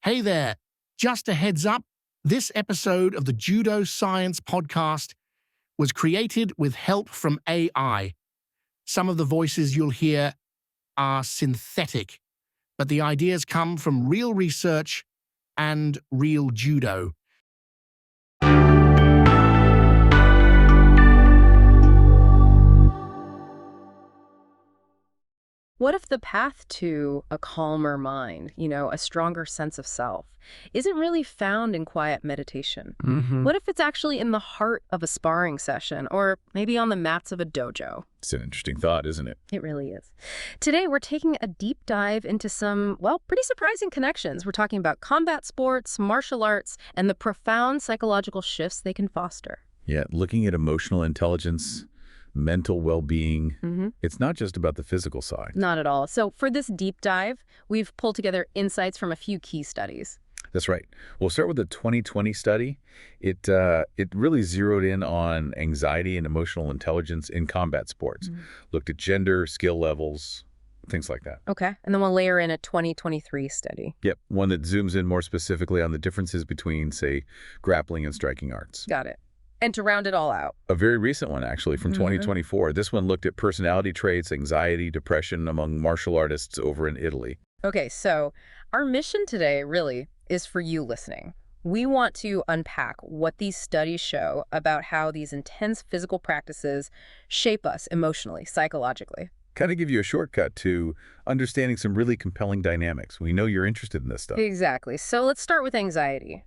Hey there, just a heads up, this episode of the Judo Science Podcast was created with help from AI. Some of the voices you'll hear are synthetic, but the ideas come from real research and real judo. What if the path to a calmer mind, a stronger sense of self, isn't really found in quiet meditation? What if it's actually in the heart of a sparring session or maybe on the mats of a dojo? It's an interesting thought, isn't it? It really is. Today, we're taking a deep dive into some, pretty surprising connections. We're talking about combat sports, martial arts, and the profound psychological shifts they can foster. Yeah, looking at emotional intelligence, mental well-being, it's not just about the physical side. Not at all. So for this deep dive, we've pulled together insights from a few key studies. That's right. We'll start with the 2020 study. It really zeroed in on anxiety and emotional intelligence in combat sports. Looked at gender, skill levels, things like that. Okay. And then we'll layer in a 2023 study. Yep. One that zooms in more specifically on the differences between, say, grappling and striking arts. Got it. And to round it all out, a very recent one, actually, from 2024. This one looked at personality traits, anxiety, depression among martial artists over in Italy. Okay, so our mission today really is for you listening. We want to unpack what these studies show about how these intense physical practices shape us emotionally, psychologically. Kind of give you a shortcut to understanding some really compelling dynamics. We know you're interested in this stuff. Exactly. So let's start with anxiety.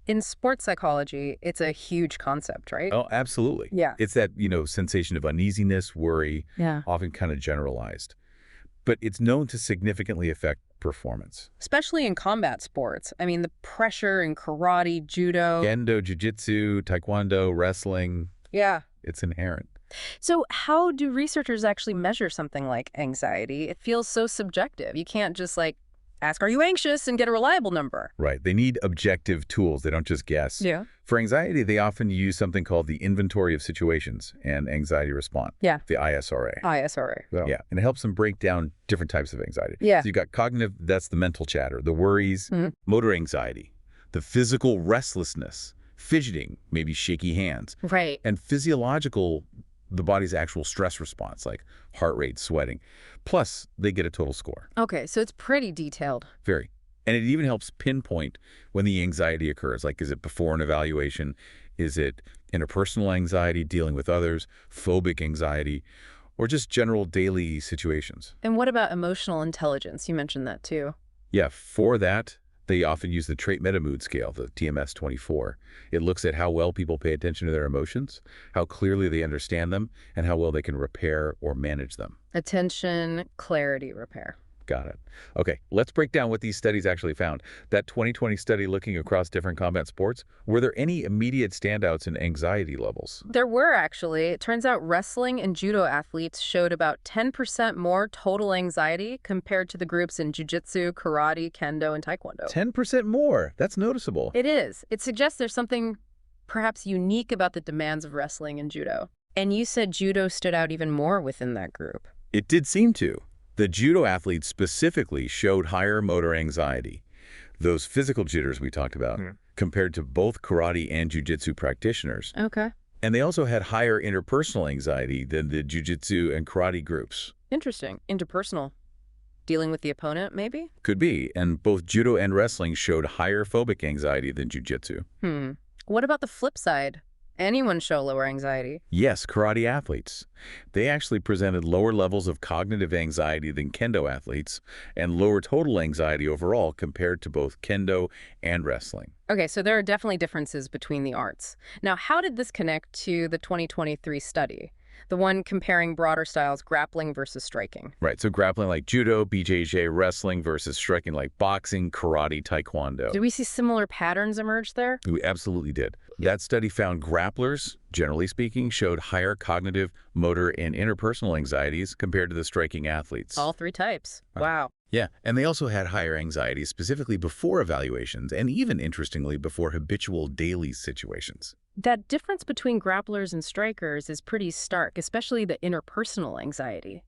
In sports psychology, it's a huge concept, right? Oh, absolutely. Yeah. It's that, sensation of uneasiness, worry, often kind of generalized. But it's known to significantly affect performance. Especially in combat sports. I mean, the pressure in karate, judo. Kendo, jiu-jitsu, taekwondo, wrestling. Yeah. It's inherent. So how do researchers actually measure something like anxiety? It feels so subjective. You can't just ask, are you anxious, and get a reliable number. Right. They need objective tools. They don't just guess. Yeah. For anxiety, they often use something called the Inventory of Situations and Anxiety Response. Yeah. The ISRA. ISRA. So, yeah. And it helps them break down different types of anxiety. Yeah. So you've got cognitive, that's the mental chatter, the worries, motor anxiety, the physical restlessness, fidgeting, maybe shaky hands. Right. And physiological, the body's actual stress response, like heart rate, sweating. Plus, they get a total score. Okay, so it's pretty detailed. Very. And it even helps pinpoint when the anxiety occurs. Like, is it before an evaluation? Is it interpersonal anxiety, dealing with others, phobic anxiety, or just general daily situations? And what about emotional intelligence? You mentioned that too. Yeah, for that, they often use the Trait Meta-Mood Scale, the TMS-24. It looks at how well people pay attention to their emotions, how clearly they understand them, and how well they can repair or manage them. Attention, clarity, repair. Got it. Okay, let's break down what these studies actually found. That 2020 study looking across different combat sports, were there any immediate standouts in anxiety levels? There were, actually. It turns out wrestling and judo athletes showed about 10% more total anxiety compared to the groups in jiu-jitsu, karate, kendo, and taekwondo. 10% more. That's noticeable. It is. It suggests there's something perhaps unique about the demands of wrestling and judo. And you said judo stood out even more within that group. It did seem to. The judo athletes specifically showed higher motor anxiety, those physical jitters we talked about, compared to both karate and jiu-jitsu practitioners. Okay. And they also had higher interpersonal anxiety than the jiu-jitsu and karate groups. Interesting. Interpersonal. Dealing with the opponent, maybe? Could be. And both judo and wrestling showed higher phobic anxiety than jiu-jitsu. What about the flip side? Anyone show lower anxiety? Yes, karate athletes. They actually presented lower levels of cognitive anxiety than kendo athletes and lower total anxiety overall compared to both kendo and wrestling. Okay, so there are definitely differences between the arts. Now, how did this connect to the 2023 study? The one comparing broader styles, grappling versus striking. Right, so grappling like judo, BJJ, wrestling versus striking like boxing, karate, taekwondo. Did we see similar patterns emerge there? We absolutely did. That study found grapplers, generally speaking, showed higher cognitive, motor, and interpersonal anxieties compared to the striking athletes. All three types. Wow. Yeah, and they also had higher anxiety specifically before evaluations and even, interestingly, before habitual daily situations. That difference between grapplers and strikers is pretty stark, especially the interpersonal anxiety.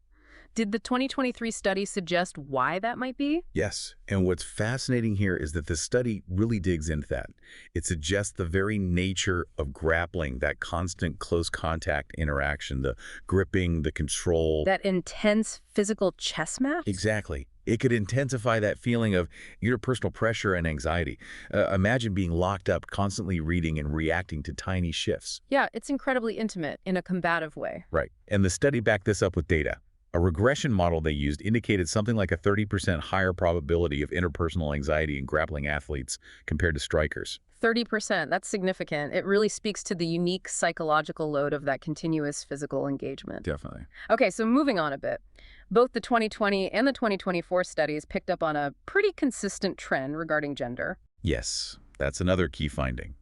Did the 2023 study suggest why that might be? Yes, and what's fascinating here is that this study really digs into that. It suggests the very nature of grappling, that constant close contact interaction, the gripping, the control. That intense physical chess match? Exactly. It could intensify that feeling of interpersonal pressure and anxiety. Imagine being locked up, constantly reading and reacting to tiny shifts. Yeah, it's incredibly intimate in a combative way. Right. And the study backed this up with data. A regression model they used indicated something like a 30% higher probability of interpersonal anxiety in grappling athletes compared to strikers. 30%, that's significant. It really speaks to the unique psychological load of that continuous physical engagement. Definitely. Okay, so moving on a bit. Both the 2020 and the 2024 studies picked up on a pretty consistent trend regarding gender. Yes, that's another key finding.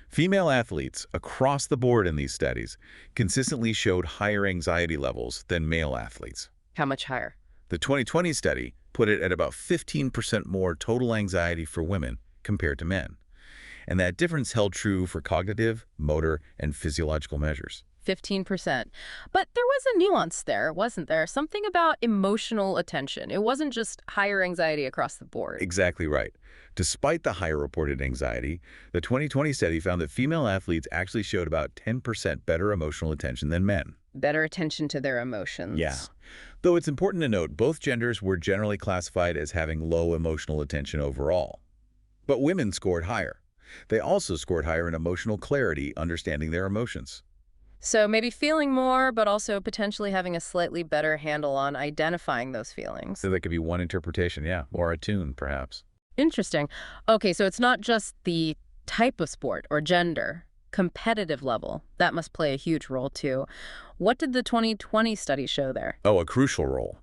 Female athletes across the board in these studies consistently showed higher anxiety levels than male athletes. How much higher? The 2020 study put it at about 15% more total anxiety for women compared to men. And that difference held true for cognitive, motor, and physiological measures. 15%. But there was a nuance there, wasn't there? Something about emotional attention. It wasn't just higher anxiety across the board. Exactly right. Despite the higher reported anxiety, the 2020 study found that female athletes actually showed about 10% better emotional attention than men. Better attention to their emotions. Yeah. Though it's important to note, both genders were generally classified as having low emotional attention overall. But women scored higher. They also scored higher in emotional clarity, understanding their emotions. So maybe feeling more, but also potentially having a slightly better handle on identifying those feelings. So that could be one interpretation, yeah, or attuned, perhaps. Interesting. Okay, so it's not just the type of sport or gender, competitive level. That must play a huge role, too. What did the 2020 study show there? Oh, a crucial role.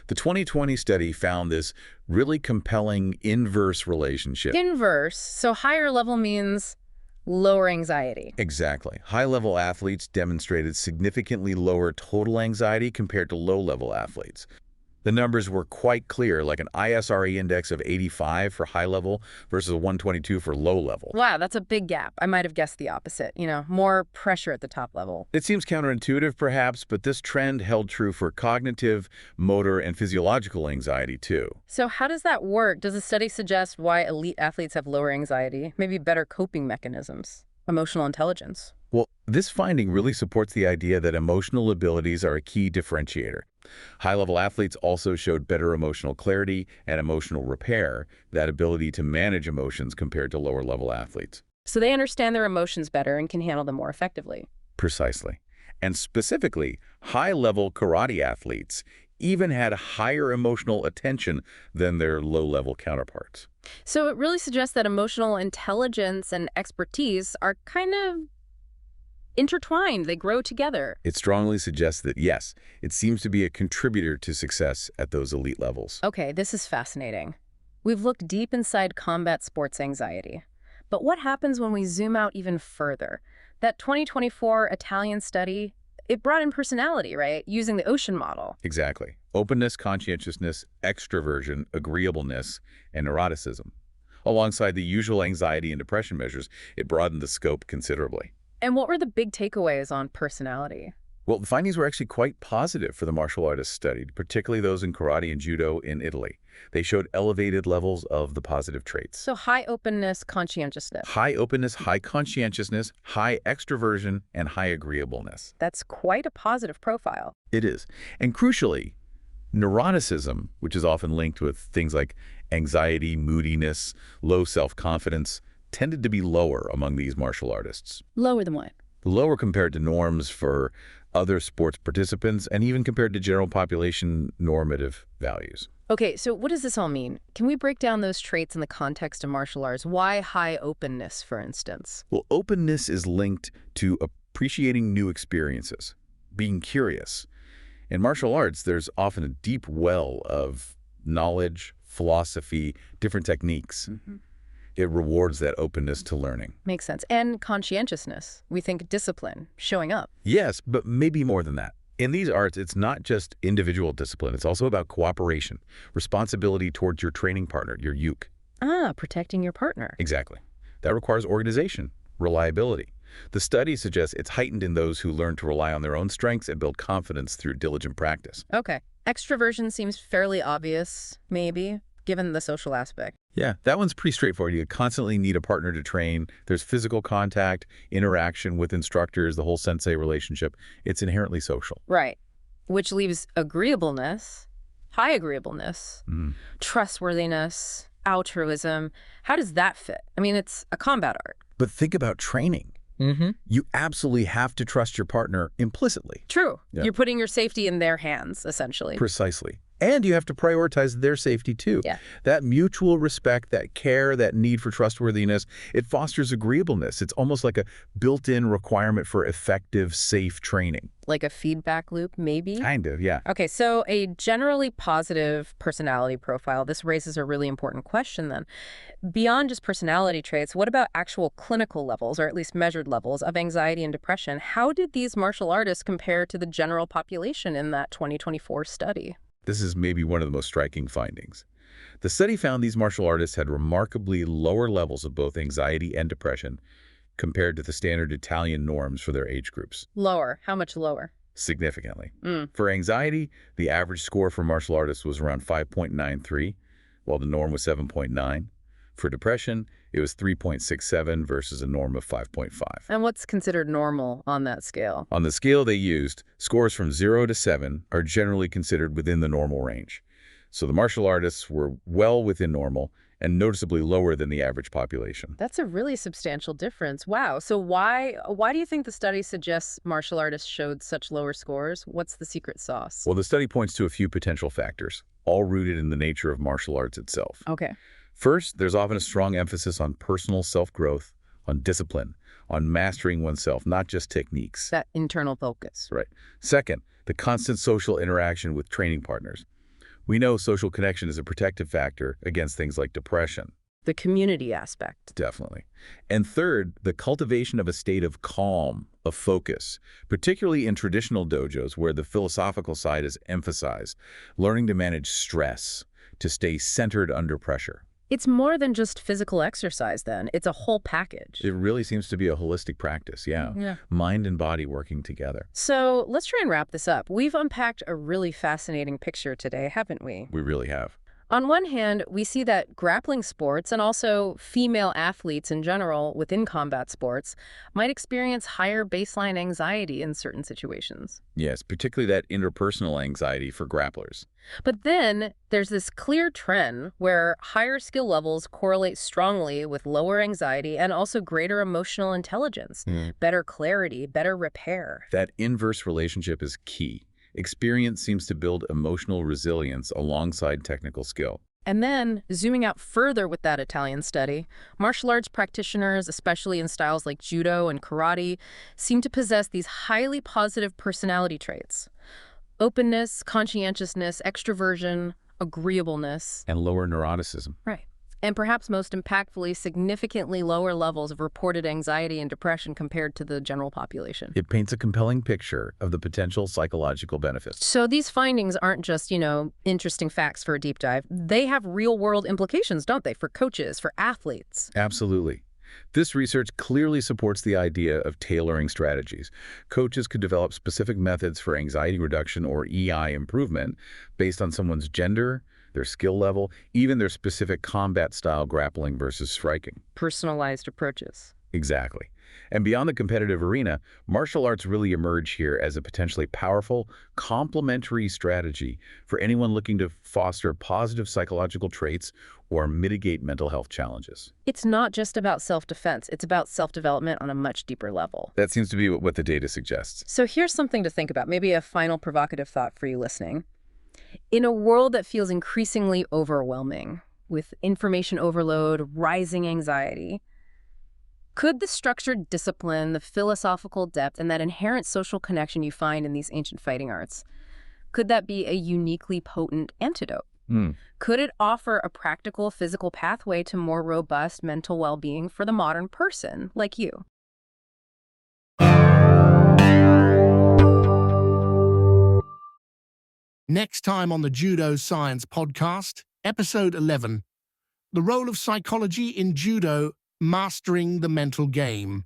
The 2020 study found this really compelling inverse relationship. Inverse. So higher level means lower anxiety. Exactly. High-level athletes demonstrated significantly lower total anxiety compared to low-level athletes. The numbers were quite clear, like an ISRE index of 85 for high-level versus 122 for low-level. Wow, that's a big gap. I might have guessed the opposite. More pressure at the top level. It seems counterintuitive, perhaps, but this trend held true for cognitive, motor, and physiological anxiety, too. So how does that work? Does the study suggest why elite athletes have lower anxiety? Maybe better coping mechanisms? Emotional intelligence? Well, this finding really supports the idea that emotional abilities are a key differentiator. High-level athletes also showed better emotional clarity and emotional repair, that ability to manage emotions compared to lower-level athletes. So they understand their emotions better and can handle them more effectively. Precisely. And specifically, high-level karate athletes even had higher emotional attention than their low-level counterparts. So it really suggests that emotional intelligence and expertise are kind of intertwined. They grow together. It strongly suggests that, yes, it seems to be a contributor to success at those elite levels. Okay, this is fascinating. We've looked deep inside combat sports anxiety. But what happens when we zoom out even further? That 2024 Italian study, it brought in personality, right? Using the ocean model. Exactly. Openness, conscientiousness, extroversion, agreeableness, and neuroticism. Alongside the usual anxiety and depression measures, it broadened the scope considerably. And what were the big takeaways on personality? Well, the findings were actually quite positive for the martial artists studied, particularly those in karate and judo in Italy. They showed elevated levels of the positive traits. So high openness, conscientiousness. High openness, high conscientiousness, high extroversion, and high agreeableness. That's quite a positive profile. It is. And crucially, neuroticism, which is often linked with things like anxiety, moodiness, low self-confidence, tended to be lower among these martial artists. Lower than what? Lower compared to norms for other sports participants and even compared to general population normative values. Okay, so what does this all mean? Can we break down those traits in the context of martial arts? Why high openness, for instance? Well, openness is linked to appreciating new experiences, being curious. In martial arts, there's often a deep well of knowledge, philosophy, different techniques. It rewards that openness to learning. Makes sense. And conscientiousness. We think discipline, showing up. Yes, but maybe more than that. In these arts, it's not just individual discipline. It's also about cooperation, responsibility towards your training partner, your yuk. Ah, protecting your partner. Exactly. That requires organization, reliability. The study suggests it's heightened in those who learn to rely on their own strengths and build confidence through diligent practice. Okay. Extroversion seems fairly obvious, maybe, given the social aspect. Yeah, that one's pretty straightforward. You constantly need a partner to train. There's physical contact, interaction with instructors, the whole sensei relationship. It's inherently social. Right. Which leaves agreeableness, high agreeableness, trustworthiness, altruism. How does that fit? I mean, it's a combat art. But think about training. You absolutely have to trust your partner implicitly. True. Yeah. You're putting your safety in their hands, essentially. Precisely. And you have to prioritize their safety too. Yeah. That mutual respect, that care, that need for trustworthiness, it fosters agreeableness. It's almost like a built-in requirement for effective, safe training. Like a feedback loop, maybe? Kind of, yeah. Okay, so a generally positive personality profile. This raises a really important question then. Beyond just personality traits, what about actual clinical levels, or at least measured levels, of anxiety and depression? How did these martial artists compare to the general population in that 2024 study? This is maybe one of the most striking findings. The study found these martial artists had remarkably lower levels of both anxiety and depression compared to the standard Italian norms for their age groups. Lower. How much lower? Significantly. For anxiety, the average score for martial artists was around 5.93, while the norm was 7.9. For depression, it was 3.67 versus a norm of 5.5. And what's considered normal on that scale? On the scale they used, scores from 0 to 7 are generally considered within the normal range. So the martial artists were well within normal and noticeably lower than the average population. That's a really substantial difference. Wow. So why do you think the study suggests martial artists showed such lower scores? What's the secret sauce? Well, the study points to a few potential factors, all rooted in the nature of martial arts itself. Okay. First, there's often a strong emphasis on personal self-growth, on discipline, on mastering oneself, not just techniques. That internal focus. Right. Second, the constant social interaction with training partners. We know social connection is a protective factor against things like depression. The community aspect. Definitely. And third, the cultivation of a state of calm, of focus, particularly in traditional dojos where the philosophical side is emphasized, learning to manage stress, to stay centered under pressure. It's more than just physical exercise then. It's a whole package. It really seems to be a holistic practice, yeah. Mind and body working together. So let's try and wrap this up. We've unpacked a really fascinating picture today, haven't we? We really have. On one hand, we see that grappling sports and also female athletes in general within combat sports might experience higher baseline anxiety in certain situations. Yes, particularly that interpersonal anxiety for grapplers. But then there's this clear trend where higher skill levels correlate strongly with lower anxiety and also greater emotional intelligence, better clarity, better repair. That inverse relationship is key. Experience seems to build emotional resilience alongside technical skill. And then, zooming out further with that Italian study, martial arts practitioners, especially in styles like Judo and Karate, seem to possess these highly positive personality traits. Openness, conscientiousness, extroversion, agreeableness. And lower neuroticism. Right. And perhaps most impactfully, significantly lower levels of reported anxiety and depression compared to the general population. It paints a compelling picture of the potential psychological benefits. So these findings aren't just, interesting facts for a deep dive. They have real-world implications, don't they, for coaches, for athletes? Absolutely. This research clearly supports the idea of tailoring strategies. Coaches could develop specific methods for anxiety reduction or EI improvement based on someone's gender, their skill level, even their specific combat style grappling versus striking. Personalized approaches. Exactly. And beyond the competitive arena, martial arts really emerge here as a potentially powerful, complementary strategy for anyone looking to foster positive psychological traits or mitigate mental health challenges. It's not just about self-defense. It's about self-development on a much deeper level. That seems to be what the data suggests. So here's something to think about, maybe a final provocative thought for you listening. In a world that feels increasingly overwhelming, with information overload, rising anxiety, could the structured discipline, the philosophical depth, and that inherent social connection you find in these ancient fighting arts, could that be a uniquely potent antidote? Could it offer a practical physical pathway to more robust mental well-being for the modern person like you? Next time on the Judo Science Podcast, Episode 11, The Role of Psychology in Judo, Mastering the Mental Game.